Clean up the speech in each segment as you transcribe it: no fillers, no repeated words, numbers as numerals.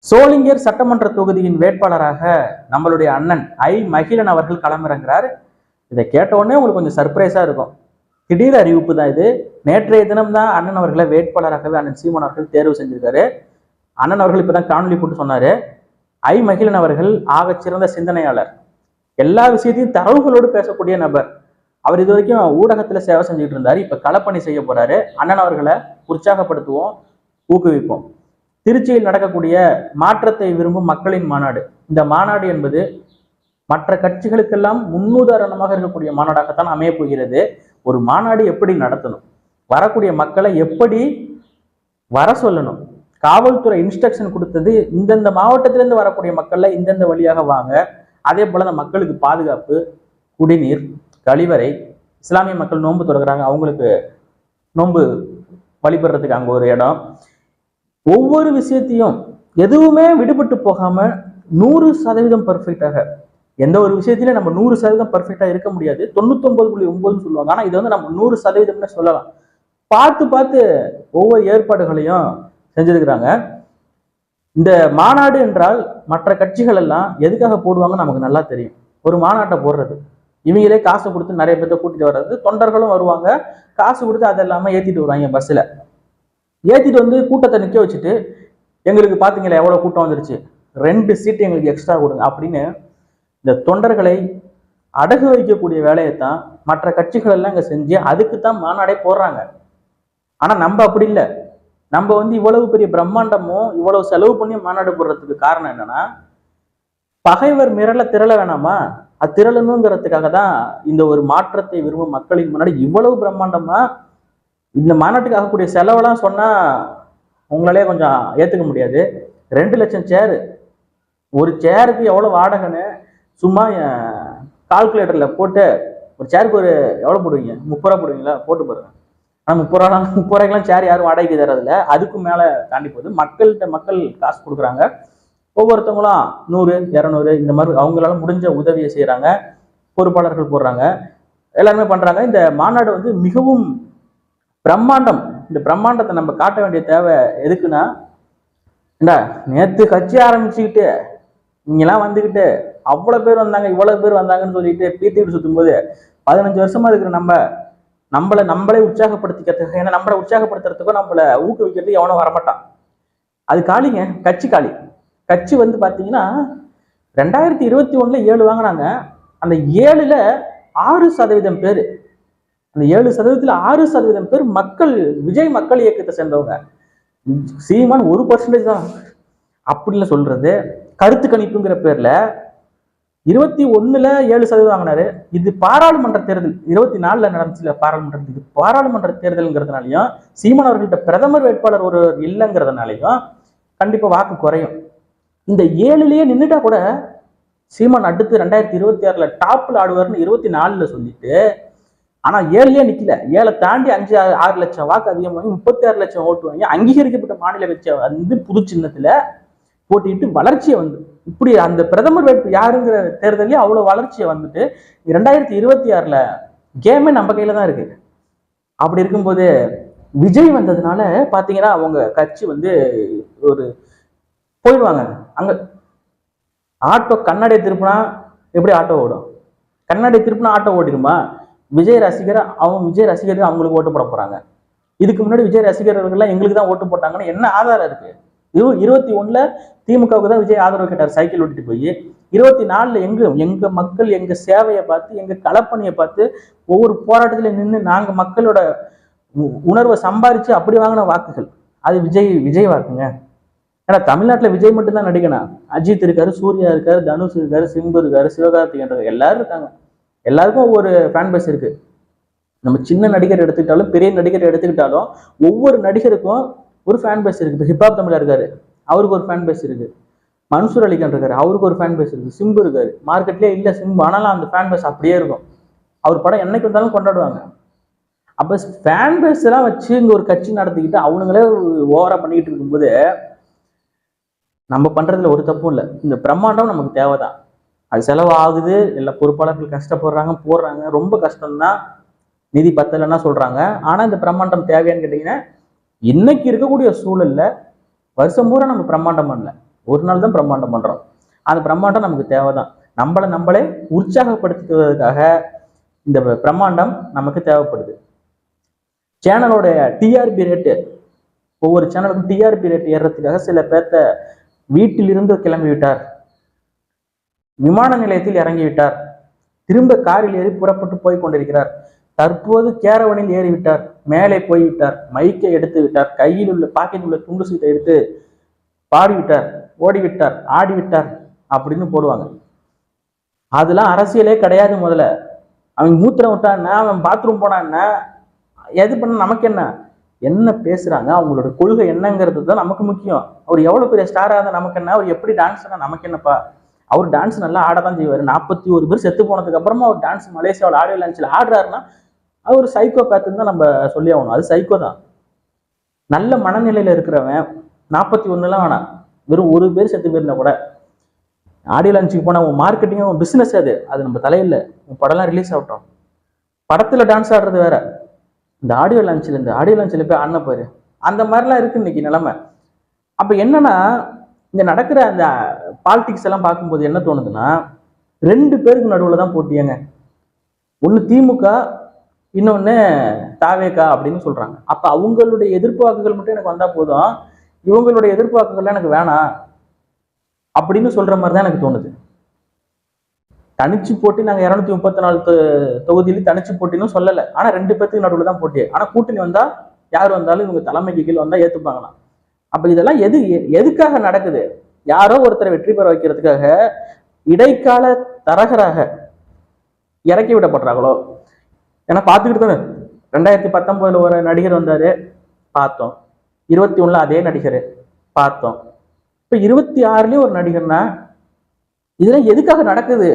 சோளிங்கர் சட்டமன்ற தொகுதியின் வேட்பாளராக நம்மளுடைய அண்ணன் மகிழன் அவர்கள் களமிறங்குறார். இதை கேட்ட உடனே உங்களுக்கு கொஞ்சம் சர்ப்ரைஸா இருக்கும். திடீர் அறிவிப்பு தான் இது. நேற்றைய தினம் தான் அண்ணன் அவர்களை வேட்பாளராகவே அண்ணன் சீமான் அவர்கள் தேர்வு செஞ்சிருக்காரு. அண்ணன் அவர்கள் இப்பதான் காணொலி போட்டு சொன்னாரு, மகிழன் அவர்கள் ஆகச்சிறந்த சிந்தனையாளர், எல்லா விஷயத்தையும் தரவுகளோடு பேசக்கூடிய நபர். அவர் இது வரைக்கும் ஊடகத்துல சேவை செஞ்சுட்டு இருந்தாரு. இப்ப களப்பணி செய்ய போறாரு. அண்ணன் அவர்களை உற்சாகப்படுத்துவோம், ஊக்குவிப்போம். திருச்சியில் நடக்கக்கூடிய மாற்றத்தை விரும்பும் மக்களின் மாநாடு. இந்த மாநாடு என்பது மற்ற கட்சிகளுக்கெல்லாம் முன்னுதாரணமாக இருக்கக்கூடிய மாநாடாகத்தான் அமைய போகிறது. ஒரு மாநாடு எப்படி நடத்தணும், வரக்கூடிய மக்களை எப்படி வர சொல்லணும், காவல்துறை இன்ஸ்ட்ரக்ஷன் கொடுத்தது இந்தந்த மாவட்டத்திலிருந்து வரக்கூடிய மக்கள்ல இந்தந்த வழியாக வாங்க. அதே போல அந்த மக்களுக்கு பாதுகாப்பு, குடிநீர், கழிவறை, இஸ்லாமிய மக்கள் நோன்பு தொடங்குறாங்க, அவங்களுக்கு நோன்பு வழிபடுறதுக்கு அங்க ஒரு இடம். ஒவ்வொரு விஷயத்தையும் எதுவுமே விடுபட்டு போகாம 100% பர்ஃபெக்டாக, எந்த ஒரு விஷயத்திலும் நம்ம 100% பர்ஃபெக்டா இருக்க முடியாது. 99.9 சொல்லுவாங்க. ஆனா இது வந்து நம்ம 100% சொல்லலாம். பார்த்து பார்த்து ஒவ்வொரு ஏற்பாடுகளையும் செஞ்சிருக்கிறாங்க. இந்த மாநாடு என்றால் மற்ற கட்சிகள் எல்லாம் எதுக்காக போடுவாங்கன்னு நமக்கு நல்லா தெரியும். ஒரு மாநாட்டை போடுறது, இவங்களே காசு கொடுத்து நிறைய பேர்த்த கூட்டிட்டு வர்றது, தொண்டர்களும் வருவாங்க, காசு கொடுத்து அதெல்லாம ஏத்திட்டு வருவாங்க. பஸ்ல ஏத்திட்டு வந்து கூட்டத்தை நிக்க வச்சுட்டு, எங்களுக்கு பாத்தீங்களா எவ்வளவு கூட்டம் வந்துருச்சு, 2 சீட்டு எங்களுக்கு எக்ஸ்ட்ரா கொடுங்க அப்படின்னு இந்த தொண்டர்களை அடகு வைக்கக்கூடிய வேலையைத்தான் மற்ற கட்சிகள் எல்லாம் இங்க செஞ்சு அதுக்குத்தான் மாநாடே போடுறாங்க. ஆனா நம்ம அப்படி இல்லை. நம்ம வந்து இவ்வளவு பெரிய பிரம்மாண்டமும் இவ்வளவு செலவு பண்ணி மாநாடு போடுறதுக்கு காரணம் என்னன்னா, பகைவர் மிரள திரள வேணாமா, அது திரளணுங்கிறதுக்காக தான் இந்த ஒரு மாற்றத்தை விரும்பும் மக்களின் முன்னாடி இவ்வளவு பிரம்மாண்டமா இந்த மாநாட்டுக்கு ஆகக்கூடிய செலவெல்லாம் சொன்னா உங்களாலே கொஞ்சம் ஏத்துக்க முடியாது. 2 லட்சம் சேரு, ஒரு சேருக்கு எவ்வளவு வாடகைன்னு சும்மா கால்குலேட்டர்ல போட்டு, ஒரு சேருக்கு ஒரு எவ்வளவு போடுவீங்க, 30 ரூபா போடுவீங்களா, போட்டு பாருங்க. ஆனா 30 ரூபாய்க்கெல்லாம் சேர் யாரும் வாடகைக்கு தரதில்ல. அதுக்கு மேல தாண்டி போகுது. மக்கள் காசு கொடுக்குறாங்க. ஒவ்வொருத்தவங்களும் 100, 200 இந்த மாதிரி அவங்களால முடிஞ்ச உதவியை செய்யறாங்க. பொறுப்பாளர்கள் போடுறாங்க, எல்லாருமே பண்றாங்க. இந்த மாநாடு வந்து மிகவும் பிரம்மாண்டம். இந்த பிரம்மாண்டத்தை நம்ம காட்ட வேண்டிய தேவை எதுக்குன்னா, நேத்து கட்சி ஆரம்பிச்சுக்கிட்டு இங்கெல்லாம் வந்துக்கிட்டு அவ்வளவு பேர் வந்தாங்க இவ்வளவு பேர் வந்தாங்கன்னு சொல்லிட்டு பீத்திட்டு சுத்தும் போது 15 வருஷமா இருக்கிற நம்மளே உற்சாகப்படுத்திக்கிறதுக்கு, ஏன்னா நம்மளை உற்சாகப்படுத்துறதுக்கும் நம்மளை ஊக்குவிக்கிறதுக்கு எவனும் வரமாட்டான். அது காலிங்க, கட்சி காலி. கட்சி வந்து பாத்தீங்கன்னா 2021 7 வாங்கினாங்க. அந்த 7ல் 6% பேர், அந்த 7%ல் 6% பேர் மக்கள், விஜய் மக்கள் இயக்கத்தை சேர்ந்தவங்க. சீமான் 1% தான் அப்படின்னு சொல்றது. கருத்து கணிப்புங்கிற பேர்ல 21ல் 7% வாங்கினாரு. இது பாராளுமன்ற தேர்தல் 24ல் நடந்துச்சுல பாராளுமன்ற, இது பாராளுமன்ற தேர்தல்ங்கிறதுனாலையும் சீமான் அவர்கள்ட்ட பிரதமர் வேட்பாளர் ஒரு இல்லைங்கிறதுனாலையும் கண்டிப்பா வாக்கு குறையும். இந்த 7லேயே நின்றுட்டா கூட சீமான் அடுத்து 2026ல் டாப்ல ஆடுவார்னு 24ல் சொல்லிட்டு, ஆனா 7லேயே நிக்கல. 7 தாண்டி 5-6 லட்சம் வாக்கு அதிகமாகி 36 லட்சம் ஓட்டு வாங்கி அங்கீகரிக்கப்பட்ட மாநில கட்சியை வந்து புது சின்னத்துல போட்டிட்டு வளர்ச்சியை வந்து, இப்படி அந்த பிரதமர் வேட்பு யாருங்கிற தேர்தலே அவ்வளவு வளர்ச்சியை வந்துட்டு 2026ல் கேமே நம்ம கையில தான் இருக்கு. அப்படி இருக்கும்போது விஜய் வந்ததுனால பாத்தீங்கன்னா அவங்க கட்சி வந்து ஒரு போயிடுவாங்க. அங்க ஆட்டோ கண்ணாடியை திருப்பினா எப்படி ஆட்டோ ஓடும், கண்ணாடியை திருப்பினா ஆட்டோ ஓடிடுமா? விஜய் ரசிகர் அவங்களுக்கு ஓட்டு போட போறாங்க. இதுக்கு முன்னாடி விஜய் ரசிகர்கள்லாம் எங்களுக்கு தான் ஓட்டு போட்டாங்கன்னு என்ன ஆதாரம் இருக்கு? 21ல் திமுகவுக்கு தான் விஜய் ஆதரவு கேட்டார் சைக்கிள் ஓட்டிட்டு போய். 24ல் எங்க மக்கள் எங்க சேவையை பார்த்து, எங்க களப்பணியை பார்த்து, ஒவ்வொரு போராட்டத்துல நின்று நாங்க மக்களோட உணர்வை சம்பாரிச்சு அப்படி வாங்கின வாக்குகள் அது விஜய் வாக்குங்க. ஏன்னா தமிழ்நாட்டில் விஜய் மட்டும்தான் நடிகனா, அஜித் இருக்காரு, சூர்யா இருக்காரு, தனுஷ் இருக்காரு, சிம்பு இருக்காரு, சிவகார்த்திகேயன் எல்லாரும் இருக்காங்க. எல்லாருக்கும் ஒவ்வொரு ஃபேன் பேஸ் இருக்கு. நம்ம சின்ன நடிகர் எடுத்துக்கிட்டாலும் பெரிய நடிகர் எடுத்துக்கிட்டாலும் ஒவ்வொரு நடிகருக்கும் ஒரு ஃபேன் பேஸ் இருக்கு. ஹிப்ஹாப் தமிழா இருக்காரு, அவருக்கு ஒரு ஃபேன் பேஸ் இருக்கு. மன்சூர் அலிகான் இருக்காரு, அவருக்கு ஒரு ஃபேன் பேஸ் இருக்கு. சிம்பு இருக்காரு, மார்க்கெட்லேயே இல்லை சிம்பு, ஆனாலும் அந்த ஃபேன் பேஸ் அப்படியே இருக்கும். அவர் படம் என்னைக்கு வந்தாலும் கொண்டாடுவாங்க. அப்ப ஃபேன் பேஸ் எல்லாம் வச்சு இங்க ஒரு கட்சி நடத்திக்கிட்டு அவனுங்களே ஓவரா பண்ணிக்கிட்டு இருக்கும்போது நம்ம பண்றதுல ஒரு தப்பும் இல்லை. இந்த பிரம்மாண்டம் நமக்கு தேவைதான். அது செலவு ஆகுது, எல்லா பொறுப்பாளர்கள் கஷ்டப்படுறாங்க, போடுறாங்க, ரொம்ப கஷ்டம்தான், நிதி பத்தலைன்னா சொல்றாங்க. ஆனா இந்த பிரம்மாண்டம் தேவையான்னு கேட்டீங்கன்னா, இன்னைக்கு இருக்கக்கூடிய சூழல்ல வருஷம் பூரா நம்ம பிரம்மாண்டம் பண்ணல. ஒரு நாள் தான் பிரம்மாண்டம் பண்றோம். அந்த பிரம்மாண்டம் நமக்கு தேவைதான். நம்மளே உற்சாகப்படுத்திக்கிறதுக்காக இந்த பிரம்மாண்டம் நமக்கு தேவைப்படுது. சேனலோட டிஆர்பி ரேட்டு, ஒவ்வொரு சேனலுக்கும் டிஆர்பி ரேட் ஏறுறதுக்காக சில பேர்த்த வீட்டிலிருந்து கிளம்பி விட்டார், விமான நிலையத்தில் இறங்கிவிட்டார், திரும்ப காரில் ஏறி புறப்பட்டு போய் கொண்டிருக்கிறார், தற்போது கேரவனில் ஏறிவிட்டார், மேலே போய்விட்டார், மைக்கை எடுத்து விட்டார், கையில் உள்ள பாக்கெட் உள்ள துண்டு சீட்டை எடுத்து பாடிவிட்டார், ஓடிவிட்டார், ஆடிவிட்டார் அப்படின்னு போடுவாங்க. அதெல்லாம் அரசியலே கிடையாது. முதல்ல அவன் மூத்திரம் விட்டான்னா, அவன் பாத்ரூம் போனான்னா, எது பண்ண நமக்கு என்ன பேசுறாங்க, அவங்களோட கொள்கை என்னங்கிறது தான் நமக்கு முக்கியம். அவர் எவ்வளவு பெரிய ஸ்டாரா இருந்தா நமக்கு என்ன, அவர் எப்படி டான்ஸ்னா நமக்கு என்னப்பா. அவர் டான்ஸ் நல்லா ஆடதான் செய்வார். 41 பேர் செத்து போனதுக்கு அப்புறமா அவர் டான்ஸ் மலேசியாவில் ஆடியோ லான்ச்சில் ஆடுறாருன்னா அவர் சைக்கோ பேத்துன்னு தான் நம்ம சொல்லி ஆகணும். அது சைக்கோ தான். நல்ல மனநிலையில இருக்கிறவன் 41லாம் வேணாம், வெறும் 1 பேர் செத்து போயிருந்தா கூட ஆடியோ லான்ச்சுக்கு போனா உன் மார்க்கெட்டிங், உன் பிசினஸ் அது நம்ம தலையில. உன் படம்லாம் ரிலீஸ் ஆகட்டும். படத்துல டான்ஸ் ஆடுறது வேற, இந்த ஆடியோ லான்ச்சில் போய் ஆடின போயிரு, அந்த மாதிரிலாம் இருக்கு இன்னைக்கு நிலைமை. அப்ப என்னன்னா, இங்க நடக்கிற அந்த பாலிடிக்ஸ் எல்லாம் பார்க்கும்போது என்ன தோணுதுன்னா, 2 பேருக்கு நடுவில் தான் போட்டியங்க. ஒன்று திமுக, இன்னொன்று தாவேகா அப்படின்னு சொல்றாங்க. அப்ப அவங்களுடைய எதிர்ப்பு வாக்குகள் மட்டும் எனக்கு வந்தா போதும், இவங்களுடைய எதிர்ப்பு வாக்குகள்லாம் எனக்கு வேணாம் அப்படின்னு சொல்ற மாதிரி தான் எனக்கு தோணுது. தனிச்சு போட்டி நாங்க 234 தொகுதியில தனிச்சு போட்டின்னு சொல்லலை. ஆனா 2 பேருக்கு நடுவில் தான் போட்டி. ஆனா கூட்டணி வந்தா யார் வந்தாலும் இவங்க தலைமைக்கு கீழே வந்தா ஏத்துப்பாங்களாம். அப்ப இதெல்லாம் எதுக்காக நடக்குது? யாரோ ஒருத்தரை வெற்றி பெற வைக்கிறதுக்காக இடைக்கால தரகராக இறக்கி விடப்படுறாங்களோ? ஏன்னா பார்த்துக்கிட்டு தானே 2019 ஒரு நடிகர் வந்தாரு, பார்த்தோம். 21 அதே நடிகர் பார்த்தோம். இப்ப 26லயும் ஒரு நடிகர்னா இதெல்லாம் எதுக்காக நடக்குது?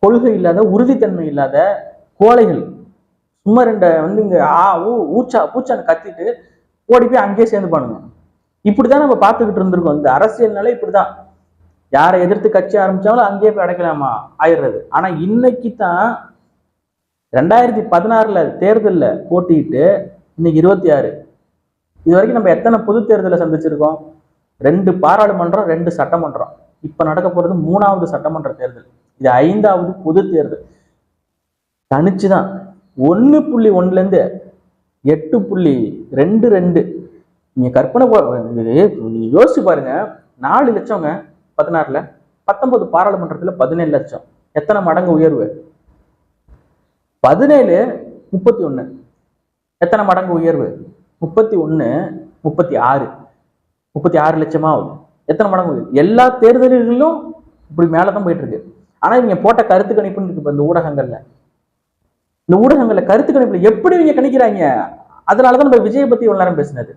கொள்கை இல்லாத, உறுதித்தன்மை இல்லாத கோழைகள் சும்மா 2 வந்து இங்க பூச்சான்னு கத்திட்டு ஓடி போய் அங்கேயே சேர்ந்து பண்ணுங்க. இப்படிதான் நம்ம பார்த்துக்கிட்டு இருந்திருக்கோம். இந்த அரசியல்னால இப்படிதான், யாரை எதிர்த்து கட்சி ஆரம்பிச்சாலும் அங்கேயே போய் அடைக்கலாமா ஆயிடுறது. ஆனா இன்னைக்கு தான் 2016 தேர்தலில் போட்டிட்டு இன்னைக்கு 26, இது வரைக்கும் நம்ம எத்தனை பொது தேர்தலை சந்திச்சிருக்கோம்? 2 பாராளுமன்றம், 2 சட்டமன்றம். இப்ப நடக்க போறது 3வது சட்டமன்ற தேர்தல். இது 5வது பொது தேர்தல். தனிச்சுதான் 1.1 8.22. நீங்க கற்பனை நீங்க யோசிச்சு பாருங்க. 4 லட்சங்க 16ல, 19 பாராளுமன்றத்துல 17 லட்சம். எத்தனை மடங்கு உயர்வு? 17 31 எத்தனை மடங்கு உயர்வு? 31 36 லட்சமா ஆகுது. எத்தனை மடங்கு உயர்வு? எல்லா தேர்தல்களிலும் இப்படி மேலதான் போயிட்டு இருக்கு. ஆனா இவங்க போட்ட கருத்து கணிப்புன்னு இருக்கு இந்த ஊடகங்கள்ல கருத்து கணிப்புல எப்படி இவங்க கணிக்கிறாங்க? அதனாலதான் நம்ம விஜயை பத்தி இவ்வளவு நேரம் பேசினது.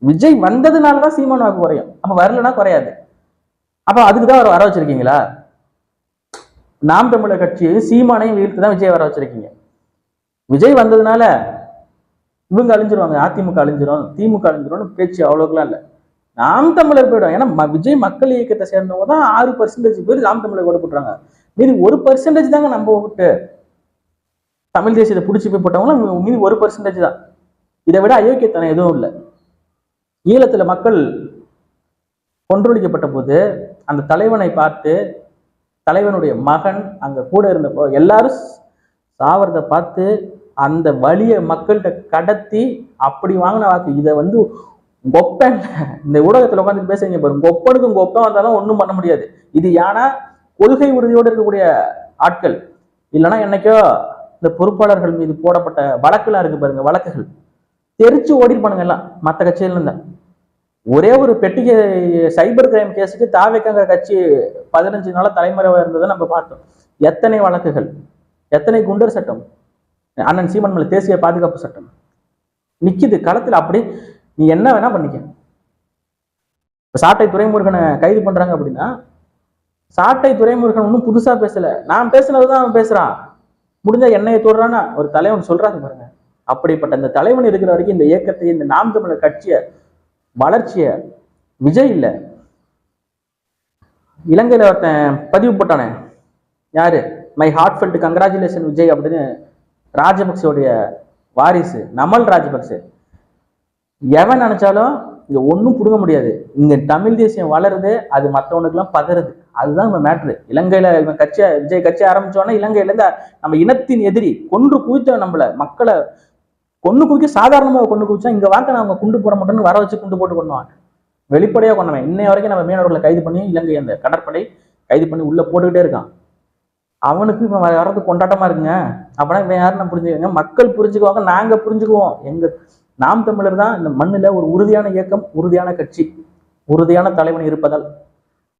விஜய் வந்ததுனாலதான் சீமான் வாக்கு குறையும். அப்ப வரலன்னா குறையாது. அப்ப அதுக்குதான் அவர் வர வச்சிருக்கீங்களா? நாம் தமிழர் கட்சி சீமானையும் வீழ்த்துதான் விஜய் வர வச்சிருக்கீங்க. விஜய் வந்ததுனால இவங்க அழிஞ்சிருவாங்க, அதிமுக அழிஞ்சிரும், திமுக அழிஞ்சிரும் பேச்சு அவ்வளவுக்குலாம் இல்லை. நாம் தமிழர் போயிடும். ஏன்னா விஜய் மக்கள் இயக்கத்தை சேர்ந்தவங்க தான் 6% பேர் நாம் தமிழர் ஓட்டு போட்டுறாங்க. மீதி 1% தாங்க நம்ம ஓட்டு. தமிழ் தேசியத்தை பிடிச்சி போய் போட்டவங்களும் மீதி 1% தான். இதை விட அயோக்கியத்தனம் எதுவும் இல்லை. ஈழத்துல மக்கள் கொன்றொழிக்கப்பட்ட போது அந்த தலைவனை பார்த்து, தலைவனுடைய மகன் அங்க கூட இருந்தப்போ எல்லாரும் சாவறதை பார்த்து அந்த வலிய மக்கள்கிட்ட கடத்தி அப்படி வாங்கின வாக்கு. இதை வந்து கொப்பன் இந்த ஊடகத்துல உட்காந்து பேசுறீங்க பாருங்க, கொப்பனுக்கும் கொப்பம் வந்தாலும் ஒன்றும் பண்ண முடியாது. இது ஏன்னா கொள்கை உறுதியோடு இருக்கக்கூடிய ஆட்கள். இல்லைன்னா என்னைக்கோ இந்த பொறுப்பாளர்கள் மீது போடப்பட்ட வழக்குலாம் இருக்கு பாருங்க, வழக்குகள் தெரிச்சு ஓடிருப்பானுங்க எல்லாம் மற்ற கட்சியில இருந்தா. ஒரே ஒரு பெட்டிகை சைபர் கிரைம் கேஸுக்கு தாவேக்காங்கிற கட்சி 15 நாளா தலைமறைவா இருந்ததை நம்ம பார்த்தோம். எத்தனை வழக்குகள், எத்தனை குண்டர் சட்டம், அண்ணன் சீமான் மேல தேசிய பாதுகாப்பு சட்டம் நிக்குது களத்துல. அப்படி நீ என்ன வேணா பண்ணிக்க. சாட்டை துரைமுருகனை கைது பண்றாங்க அப்படின்னா, சாட்டை துரைமுருகன் ஒன்றும் புதுசா பேசல, நான் பேசுனதுதான் அவன் பேசுறான். முடிஞ்சா என்னைய தோடுறான்னா ஒரு தலைவன் சொல்றாங்க பாருங்க. அப்படிப்பட்ட இந்த தலைவன் இருக்கிற வரைக்கும் இந்த இயக்கத்தை, இந்த நாம் தமிழர் கட்சிய வளர்ச்சிய விஜய் இல்லை. இலங்கையில ஒருத்தன் பதிவு போட்டானே, யாரு, my heartfelt congratulation Vijay அப்படின்னு, ராஜபக்சேவுடைய வாரிசு நமல் ராஜபக்சே. எவன் நினைச்சாலும் இங்க ஒன்றும் புடுங்க முடியாது. இங்க தமிழ் தேசியம் வளருது, அது மற்றவனுக்குலாம் பதறுது. அதுதான் நம்ம மேட்ரு. இலங்கையில இவன் கட்சியை விஜய் கட்சி ஆரம்பிச்சோன்னா இலங்கையில இருந்து நம்ம இனத்தின் எதிரி கொன்று குவித்த நம்மள மக்களை கொண்டு குவிக்க சாதாரணமாக கொண்டு குவிச்சா இங்க வாங்க அவங்க குண்டு போட மாட்டோம்னு வர வச்சு குண்டு போட்டு கொண்டுவாங்க. வெளிப்படையா கொண்டவன். இன்னை வரைக்கும் நம்ம மீனவர்களை கைது பண்ணி இலங்கை அந்த கடற்படை கைது பண்ணி உள்ள போட்டுக்கிட்டே இருக்கான். அவனுக்கு இப்ப வர்றது கொண்டாட்டமா இருக்குங்க. அப்பனா இவன் யாருன்னு புரிஞ்சுக்கோங்க. மக்கள் புரிஞ்சுக்குவாங்க, நாங்க புரிஞ்சுக்குவோம். நாம் தமிழர் தான் இந்த மண்ணில் ஒரு உறுதியான இயக்கம், உறுதியான கட்சி, உறுதியான தலைவன் இருப்பதால்